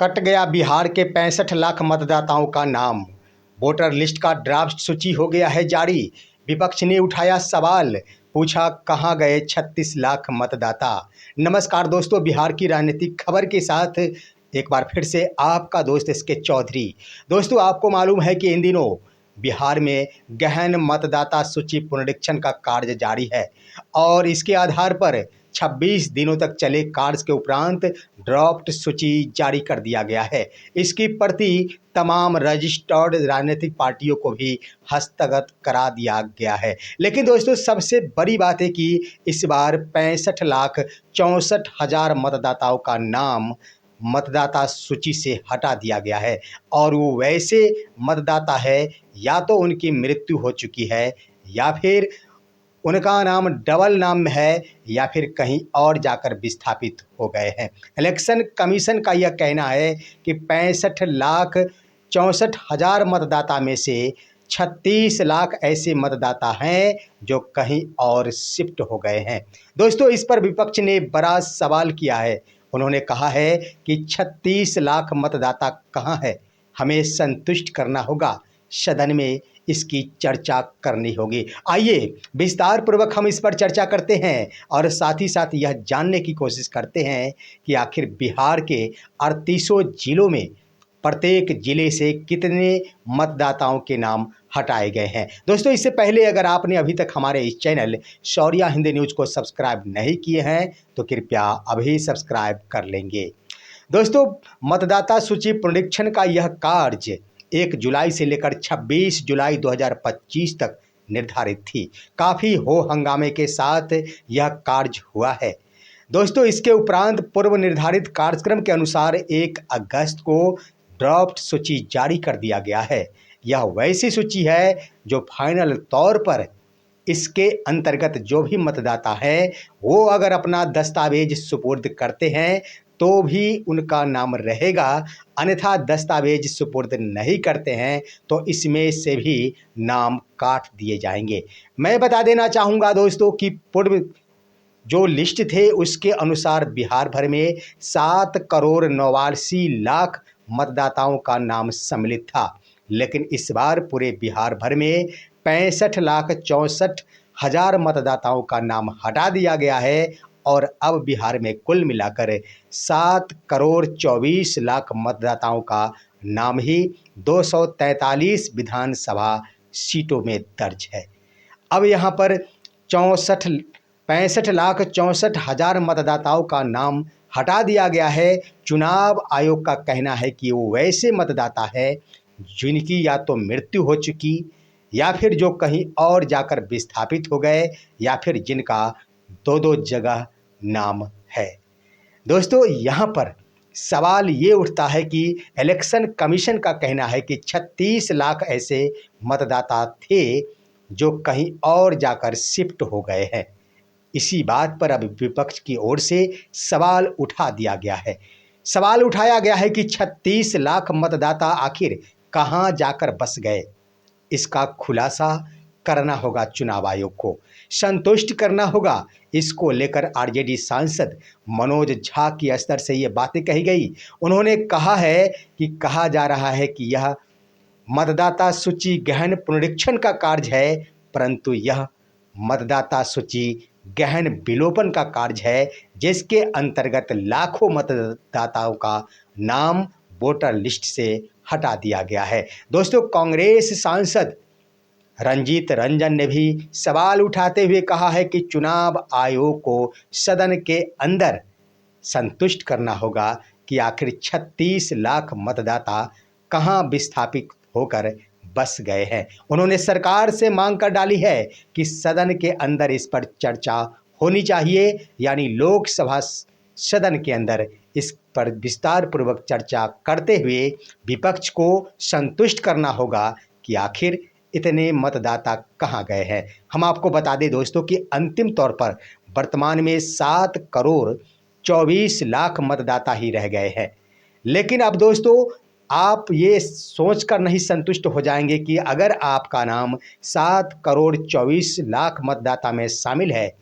Cut गया बिहार के 65 लाख मतदाताओं का नाम। वोटर लिस्ट का ड्राफ्ट सूची हो गया है जारी। विपक्ष ने उठाया सवाल, पूछा कहां गए 36 लाख मतदाता। नमस्कार दोस्तों, बिहार की राजनीतिक खबर के साथ एक बार फिर से आपका दोस्त एसके चौधरी। दोस्तों, आपको मालूम है कि इन दिनों बिहार में गहन मतदाता सूची पुनरीक्षण का कार्य जारी है और इसके आधार पर 26 दिनों तक चले कार्य के उपरांत ड्राफ्ट सूची जारी कर दिया गया है। इसकी प्रति तमाम रजिस्टर्ड राजनीतिक पार्टियों को भी हस्तगत करा दिया गया है। लेकिन दोस्तों, सबसे बड़ी बात है कि इस बार 65,64,000 मतदाताओं का नाम मतदाता सूची से हटा दिया गया है और वो वैसे मतदाता है या तो उनकी मृत्यु हो चुकी है या फिर उनका नाम डबल नाम है या फिर कहीं और जाकर विस्थापित हो गए हैं। इलेक्शन कमीशन का यह कहना है कि 65,64,000 मतदाता में से 36 लाख ऐसे मतदाता हैं जो कहीं और शिफ्ट हो गए हैं। दोस्तों, इस पर विपक्ष ने बड़ा सवाल किया है। उन्होंने कहा है कि 36 लाख मतदाता कहाँ है, हमें संतुष्ट करना होगा, सदन में इसकी चर्चा करनी होगी। आइए विस्तार पूर्वक हम इस पर चर्चा करते हैं और साथ ही साथ यह जानने की कोशिश करते हैं कि आखिर बिहार के 38 जिलों में प्रत्येक जिले से कितने मतदाताओं के नाम हटाए गए हैं। दोस्तों, इससे पहले अगर आपने अभी तक हमारे इस चैनल शौर्या हिंदी न्यूज़ को सब्सक्राइब नहीं किए हैं तो कृपया अभी सब्सक्राइब कर लेंगे। दोस्तों, मतदाता सूची पुनरीक्षण का यह कार्य 1 जुलाई से लेकर 26 जुलाई 2025 तक निर्धारित थी। काफ़ी हो हंगामे के साथ यह कार्य हुआ है। दोस्तों, इसके उपरांत पूर्व निर्धारित कार्यक्रम के अनुसार 1 अगस्त को ड्राफ्ट सूची जारी कर दिया गया है। यह वैसी सूची है जो फाइनल तौर पर इसके अंतर्गत जो भी मतदाता है वो अगर अपना दस्तावेज सुपुर्द करते हैं तो भी उनका नाम रहेगा, अन्यथा दस्तावेज सुपुर्द नहीं करते हैं तो इसमें से भी नाम काट दिए जाएंगे। मैं बता देना चाहूँगा दोस्तों कि पूर्व जो लिस्ट थे उसके अनुसार बिहार भर में 7,89,00,000 मतदाताओं का नाम सम्मिलित था, लेकिन इस बार पूरे बिहार भर में 65,64,000 मतदाताओं का नाम हटा दिया गया है और अब बिहार में कुल मिलाकर 7,24,00,000 मतदाताओं का नाम ही 243 विधानसभा सीटों में दर्ज है। अब यहाँ पर 65,64,000 मतदाताओं का नाम हटा दिया गया है। चुनाव आयोग का कहना है कि वो वैसे मतदाता है जिनकी या तो मृत्यु हो चुकी या फिर जो कहीं और जाकर विस्थापित हो गए या फिर जिनका 2-2 जगह नाम है। दोस्तों, यहाँ पर सवाल ये उठता है कि इलेक्शन कमीशन का कहना है कि 36 लाख ऐसे मतदाता थे जो कहीं और जाकर शिफ्ट हो गए हैं। इसी बात पर अब विपक्ष की ओर से सवाल उठा दिया गया है। सवाल उठाया गया है कि 36 लाख मतदाता आखिर कहां जाकर बस गए। इसका खुलासा करना होगा, चुनाव आयोग को संतुष्ट करना होगा। इसको लेकर आरजेडी सांसद मनोज झा की स्तर से ये बातें कही गई। उन्होंने कहा है कि कहा जा रहा है कि यह मतदाता सूची गहन पुनरीक्षण का कार्य है, परंतु यह मतदाता सूची गहन विलोपन का कार्य है, जिसके अंतर्गत लाखों मतदाताओं का नाम वोटर लिस्ट से हटा दिया गया है। दोस्तों, कांग्रेस सांसद रंजीत रंजन ने भी सवाल उठाते हुए कहा है कि चुनाव आयोग को सदन के अंदर संतुष्ट करना होगा कि आखिर 36 लाख मतदाता कहां विस्थापित होकर बस गए हैं। उन्होंने सरकार से मांग कर डाली है कि सदन के अंदर इस पर चर्चा होनी चाहिए, यानी लोकसभा सदन के अंदर इस पर विस्तार पूर्वक चर्चा करते हुए विपक्ष को संतुष्ट करना होगा कि आखिर इतने मतदाता कहां गए हैं। हम आपको बता दें दोस्तों कि अंतिम तौर पर वर्तमान में 7,24,00,000 मतदाता ही रह गए हैं। लेकिन अब दोस्तों, आप ये सोचकर नहीं संतुष्ट हो जाएंगे कि अगर आपका नाम 7,24,00,000 मतदाता में शामिल है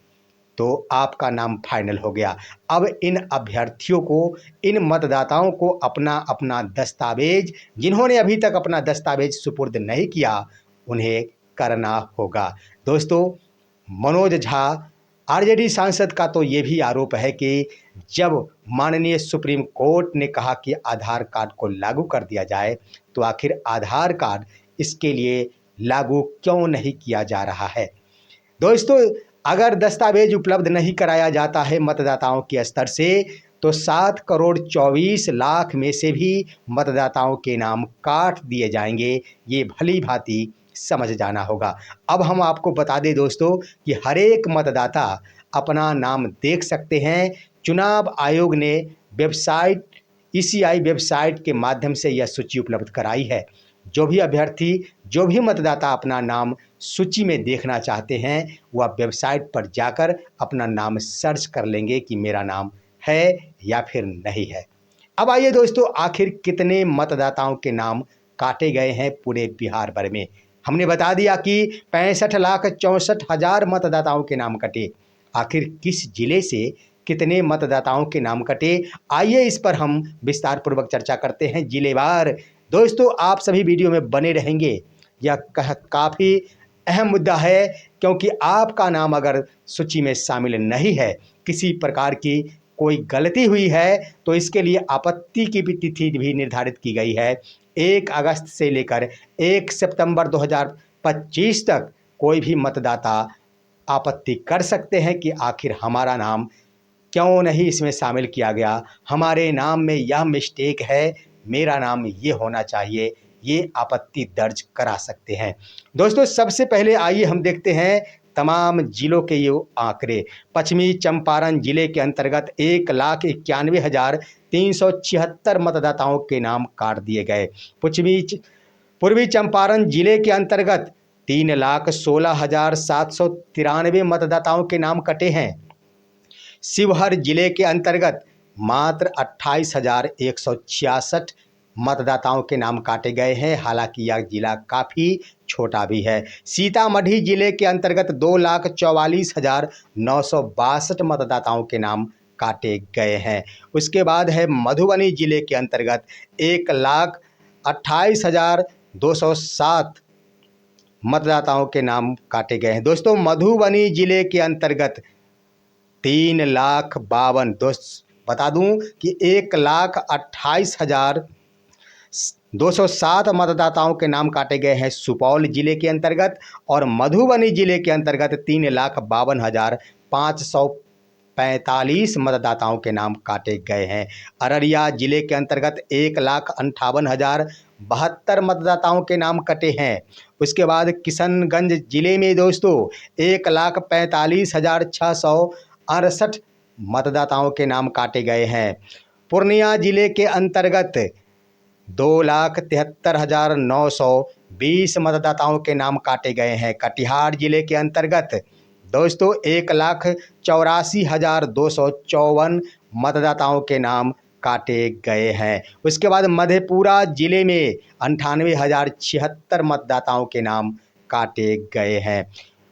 तो आपका नाम फाइनल हो गया। अब इन अभ्यर्थियों को, इन मतदाताओं को अपना अपना दस्तावेज, जिन्होंने अभी तक अपना दस्तावेज सुपुर्द नहीं किया, उन्हें करना होगा। दोस्तों, मनोज झा आरजेडी सांसद का तो ये भी आरोप है कि जब माननीय सुप्रीम कोर्ट ने कहा कि आधार कार्ड को लागू कर दिया जाए, तो आखिर आधार कार्ड इसके लिए लागू क्यों नहीं किया जा रहा है। दोस्तों, अगर दस्तावेज उपलब्ध नहीं कराया जाता है मतदाताओं के स्तर से, तो 7 करोड़ 24 लाख में से भी मतदाताओं के नाम काट दिए जाएंगे। ये भली भांति समझ जाना होगा। अब हम आपको बता दें दोस्तों कि हर एक मतदाता अपना नाम देख सकते हैं। चुनाव आयोग ने वेबसाइट, ईसीआई वेबसाइट के माध्यम से यह सूची उपलब्ध कराई है। जो भी अभ्यर्थी, जो भी मतदाता अपना नाम सूची में देखना चाहते हैं, वह वेबसाइट पर जाकर अपना नाम सर्च कर लेंगे कि मेरा नाम है या फिर नहीं है। अब आइए दोस्तों, आखिर कितने मतदाताओं के नाम काटे गए हैं पूरे बिहार भर में। हमने बता दिया कि 65,64,000 मतदाताओं के नाम कटे। आखिर किस जिले से कितने मतदाताओं के नाम कटे, आइए इस पर हम विस्तार पूर्वक चर्चा करते हैं जिलेवार। दोस्तों, आप सभी वीडियो में बने रहेंगे। यह काफ़ी अहम मुद्दा है, क्योंकि आपका नाम अगर सूची में शामिल नहीं है, किसी प्रकार की कोई गलती हुई है, तो इसके लिए आपत्ति की भी तिथि भी निर्धारित की गई है। 1 अगस्त से लेकर 1 सितंबर 2025 तक कोई भी मतदाता आपत्ति कर सकते हैं कि आखिर हमारा नाम क्यों नहीं इसमें शामिल किया गया, हमारे नाम में यह मिस्टेक है, मेरा नाम ये होना चाहिए। ये आपत्ति दर्ज करा सकते हैं। दोस्तों, सबसे पहले आइए हम देखते हैं तमाम जिलों के ये आंकड़े। पश्चिमी चंपारण जिले के अंतर्गत 1,91,376 मतदाताओं के नाम काट दिए गए। पूर्वी चंपारण जिले के अंतर्गत 3,16,793 मतदाताओं के नाम कटे हैं। शिवहर जिले के अंतर्गत मात्र 28,166 मतदाताओं के नाम काटे गए हैं। हालांकि यह जिला काफ़ी छोटा भी है। सीतामढ़ी जिले के अंतर्गत 2,44,962 मतदाताओं के नाम काटे गए हैं। उसके बाद है मधुबनी जिले के अंतर्गत 1,28,207 मतदाताओं के नाम काटे गए हैं। दोस्तों, मधुबनी जिले के अंतर्गत 3,52,000, दोस्त बता दूं कि 1,28,207 मतदाताओं के नाम काटे गए हैं सुपौल जिले के अंतर्गत, और मधुबनी जिले के अंतर्गत 3,52,545 मतदाताओं के नाम काटे गए हैं। अररिया जिले के अंतर्गत 1,58,072 मतदाताओं के नाम कटे हैं। उसके बाद किशनगंज जिले में दोस्तों 1,45,668 मतदाताओं के नाम काटे गए हैं। पूर्णिया जिले के अंतर्गत 2,73,920 मतदाताओं के नाम काटे गए हैं। कटिहार जिले के अंतर्गत दोस्तों 1,84,254 मतदाताओं के नाम काटे गए हैं। उसके बाद मधेपुरा जिले में 98,076 मतदाताओं के नाम काटे गए हैं।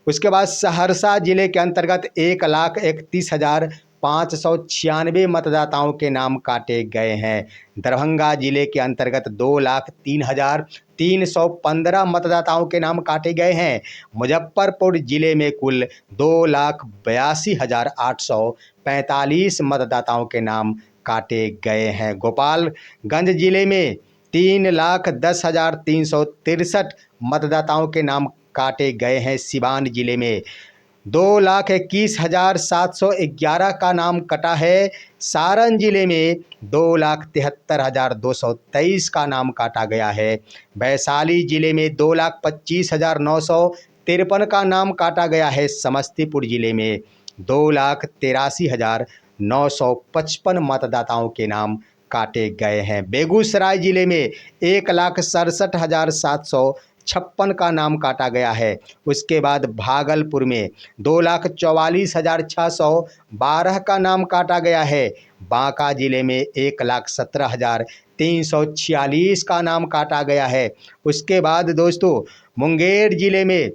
उसके बाद सहरसा जिले के अंतर्गत 1,31,596 मतदाताओं के नाम काटे गए हैं। दरभंगा जिले के अंतर्गत 2,03,315 मतदाताओं के नाम काटे गए हैं। मुजफ्फरपुर जिले में कुल 2,82,845 मतदाताओं के नाम काटे गए हैं। गोपालगंज जिले में 3,10,363 मतदाताओं के नाम काटे गए हैं। सिवान जिले में 2,21,711 का नाम कटा है। सारण जिले में 2,73,223 का नाम काटा गया है। वैशाली जिले में 2,25,953 का नाम काटा गया है। समस्तीपुर जिले में 2,83,955 मतदाताओं के नाम काटे गए हैं। बेगूसराय जिले में 1,67,756 का नाम काटा गया है। उसके बाद भागलपुर में 2,44,612 का नाम काटा गया है। बांका जिले में 1,17,346 का नाम काटा गया है। उसके बाद दोस्तों मुंगेर जिले में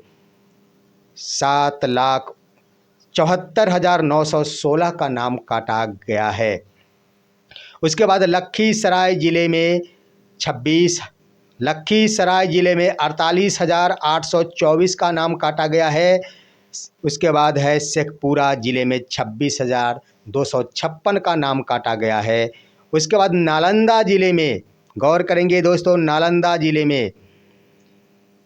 74,916 का नाम काटा गया है। उसके बाद लखीसराय जिले में 26, लखीसराय जिले में 48,824 का नाम काटा गया है। उसके बाद है शेखपुरा जिले में 26,256 का नाम काटा गया है। उसके बाद नालंदा जिले में, गौर करेंगे दोस्तों, नालंदा जिले में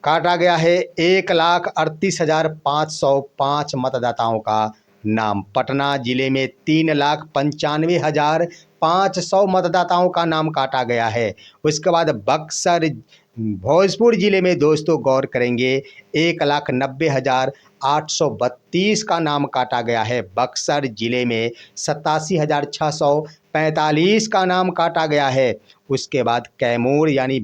काटा गया है 1,38,505 मतदाताओं का नाम। पटना जिले में 3,95,500 मतदाताओं का नाम काटा गया है। उसके बाद बक्सर, भोजपुर जिले में दोस्तों गौर करेंगे 1,90,832 का नाम काटा गया है। बक्सर जिले में 87,645 का नाम काटा गया है। उसके बाद कैमूर यानी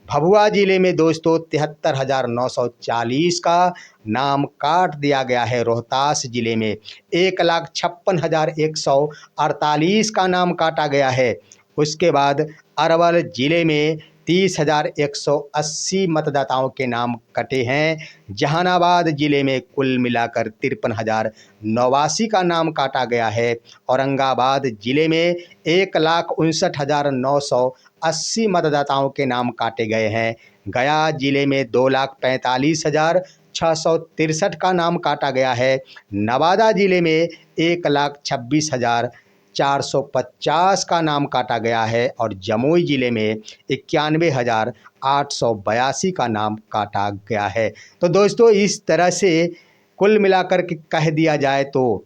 भभुआ जिले में दोस्तों 73,940 का नाम काट दिया गया है। रोहतास जिले में 1,56,148 का नाम काटा गया है। उसके बाद अरवल जिले में 30,180 मतदाताओं के नाम कटे हैं। जहानाबाद जिले में कुल मिलाकर 53,089 का नाम काटा गया है। औरंगाबाद जिले में 1,59,980 मतदाताओं के नाम काटे गए हैं। गया जिले में 2,45,663 का नाम काटा गया है। नवादा जिले में 1,26,450 का नाम काटा गया है और जमुई जिले में 91,882 का नाम काटा गया है। तो दोस्तों इस तरह से कुल मिलाकर के कह दिया जाए तो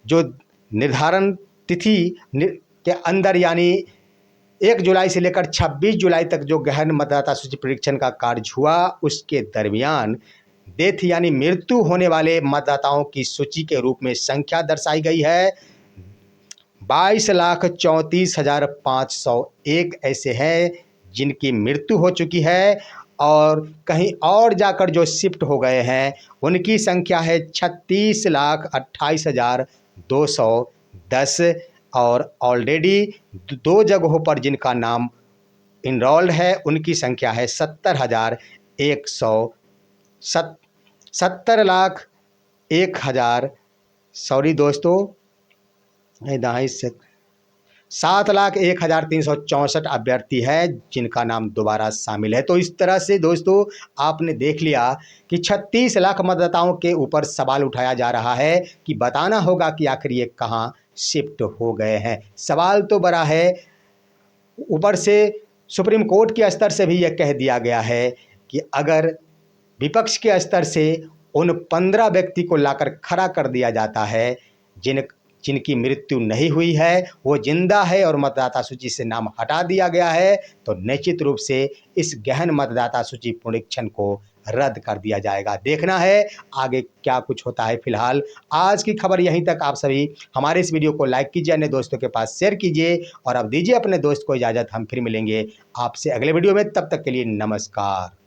जो निर्धारण तिथि के अंदर यानी 1 जुलाई से लेकर 26 जुलाई तक जो गहन मतदाता सूची परीक्षण का कार्य हुआ, उसके दरमियान डेथ यानी मृत्यु होने वाले मतदाताओं की सूची के रूप में संख्या दर्शाई गई है 22,34,501 ऐसे हैं जिनकी मृत्यु हो चुकी है और कहीं और जाकर जो शिफ्ट हो गए हैं उनकी संख्या है 36,28,210 और ऑलरेडी 2 जगहों पर जिनका नाम इनरोल्ड है उनकी संख्या है 70,000 सॉरी दोस्तों 7,01,364 अभ्यर्थी है जिनका नाम दोबारा शामिल है। तो इस तरह से दोस्तों आपने देख लिया कि 36 लाख मतदाताओं के ऊपर सवाल उठाया जा रहा है कि बताना होगा कि आखिर ये कहाँ शिफ्ट हो गए हैं। सवाल तो बड़ा है, ऊपर से सुप्रीम कोर्ट के स्तर से भी यह कह दिया गया है कि अगर विपक्ष के स्तर से उन 15 व्यक्ति को लाकर खड़ा कर दिया जाता है जिनकी मृत्यु नहीं हुई है, वो जिंदा है और मतदाता सूची से नाम हटा दिया गया है, तो निश्चित रूप से इस गहन मतदाता सूची पुनरीक्षण को रद्द कर दिया जाएगा। देखना है आगे क्या कुछ होता है। फिलहाल आज की खबर यहीं तक। आप सभी हमारे इस वीडियो को लाइक कीजिए, अन्य दोस्तों के पास शेयर कीजिए और अब दीजिए अपने दोस्त को इजाज़त। हम फिर मिलेंगे आपसे अगले वीडियो में, तब तक के लिए नमस्कार।